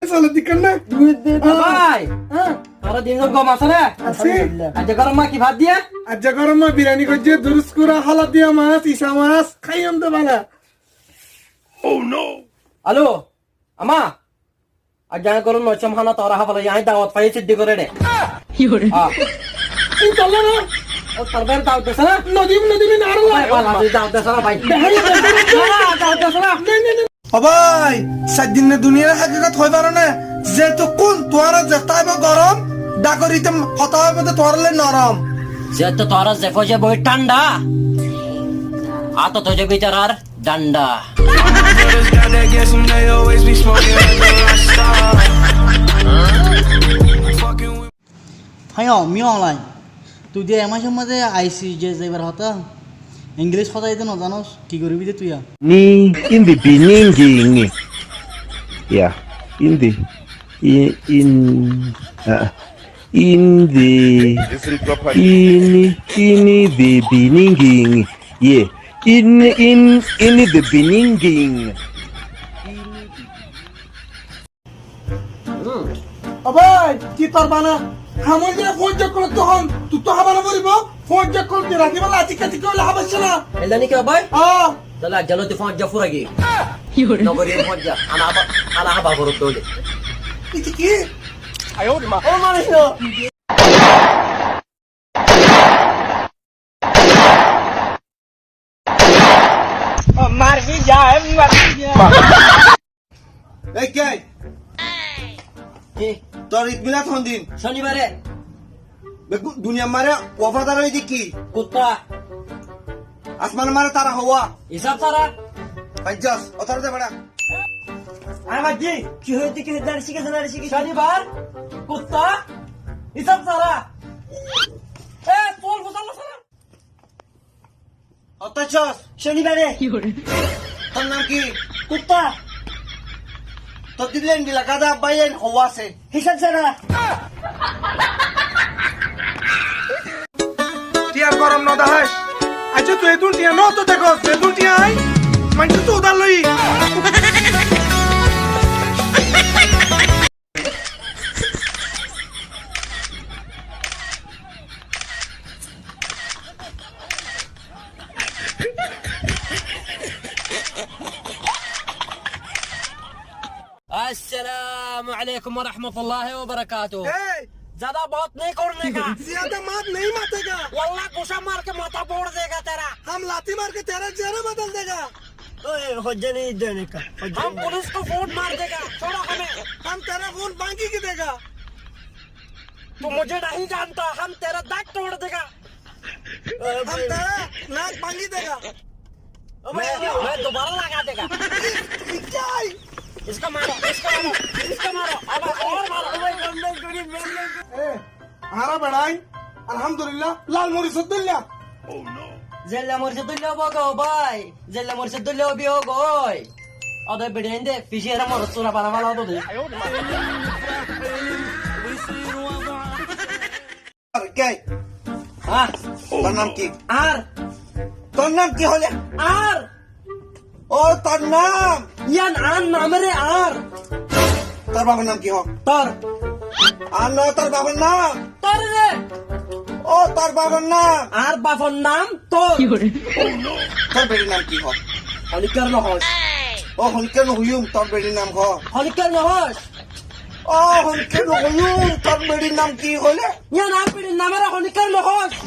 চলো দিকেন না ভাই তোরা দিন গম আছে রে আজ গরম মা কি ভাত দিয়ে আজ গরম মা বিরিয়ানি করছে দুরুস কুরা হালা দিয়া মাছ ইসা মাছ খাইম তো বালা আলো আমা আজ জানা করো নচম হানা তোরা হাফালা ইয়াই দাওয়াত পাই সিদ্ধি করে রে কি করে এই চলো না ও তরবের দাওয়াত দেছ না নদীম না আর দাওয়াত দেছ না ভাই দাওয়াত দেছ না ভাই সাদিনে দুনিয়ার হাকিকত হই পারে না যে তো কোন তোরা যেতাইব গরম ডাকরিতে হতা হবে তো তোরলে নরম যে তো তোরা জেফো যে বই ঠান্ডা আ তো তোজে বিচারার ডান্ডা হাই মি অনলাইন তুই দিয়ে এমাসের মধ্যে আইসি যে এবার হতা ইংলিশ কথা দিতে না জানোস কি করবি যে তুই Ni in the beginning. Yeah, in the the beginning. Yeah, in the beginning. ভাই কি তোর বানা খামল দিয়ে ফোন চেক করলে তখন তুই তো হাবানা বলিব ফোন চেক করতে রাখি বলা আতিকা ঠিক হলে হাবাস না এলানি কি ভাই হ্যাঁ তাহলে জলতে ফোন যা ফুরাগি নগরী ফোন যা আনা হাবা করতে তোলে কি কি ও মানুষ এই কে কি তোর ঈদ মিলাদ কোন দিন শনিবারে দুনিয়া মারে ওয়াফাদার হই দেখি কুত্তা আসমান মারে তারা হওয়া হিসাব তারা পঞ্চাশ অতরে বড়া আমার জি কি হইতে কি দাঁড়ি শিখে দাঁড়ি শিখে শনিবার কুত্তা হিসাব তারা এ পোল বসাল সারা অতচ শনিবারে তোর নাম কি কুত্তা তোর দিলেন দিলা কাদা বাইন হওয়া আছে হিসাব তারা টিয়ার গরম না দাহাস আচ্ছা তুই তুই টিয়া ন তো দেখো তুই টিয়া আই মানে তো উদার লই अस्सलाम वालेकुम व रहमतुल्लाहि व बरकातुहू ज्यादा बात नहीं करने का ज्यादा मात नहीं मातेगा वल्लाह गुस्सा मार के माथा फोड़ देगा तेरा हम लाती मार के तेरा चेहरा बदल देगा हज नहीं देने का हम पुलिस को फोन मार देगा छोड़ो हमें हम तेरा फोन बांकी की देगा तू मुझे नहीं जानता हम तेरा दांत तोड़ देगा हम तेरा नाक बांकी देगा मैं दोबारा लगा देगा क्या इसका मारो इसका मारो अब और मारो हारा बढ़ाई अल्हम्दुलिल्लाह लाल मोरी सद्दुल्ला Zella morse dulle bogo boy Zella morse dulle obio goy Ado bedende fishera morso para mala do de क्या ha তোর নাম কি ar তোর নাম কি হলে ar ও তোর নাম yan an namre ar তোর বাবার নাম কি হ tor আর না তোর বাবার নাম tor re ও তোর বাবার নাম ar bafon nam tor তোর বেটির নাম কি হ holikar no hosh ও হনকে নহয়ুম তোর বেটির নাম হ holikar no hosh ও হনকে নহয়ুম তোর বেটির নাম কি হলে yan apir namara holikar no hosh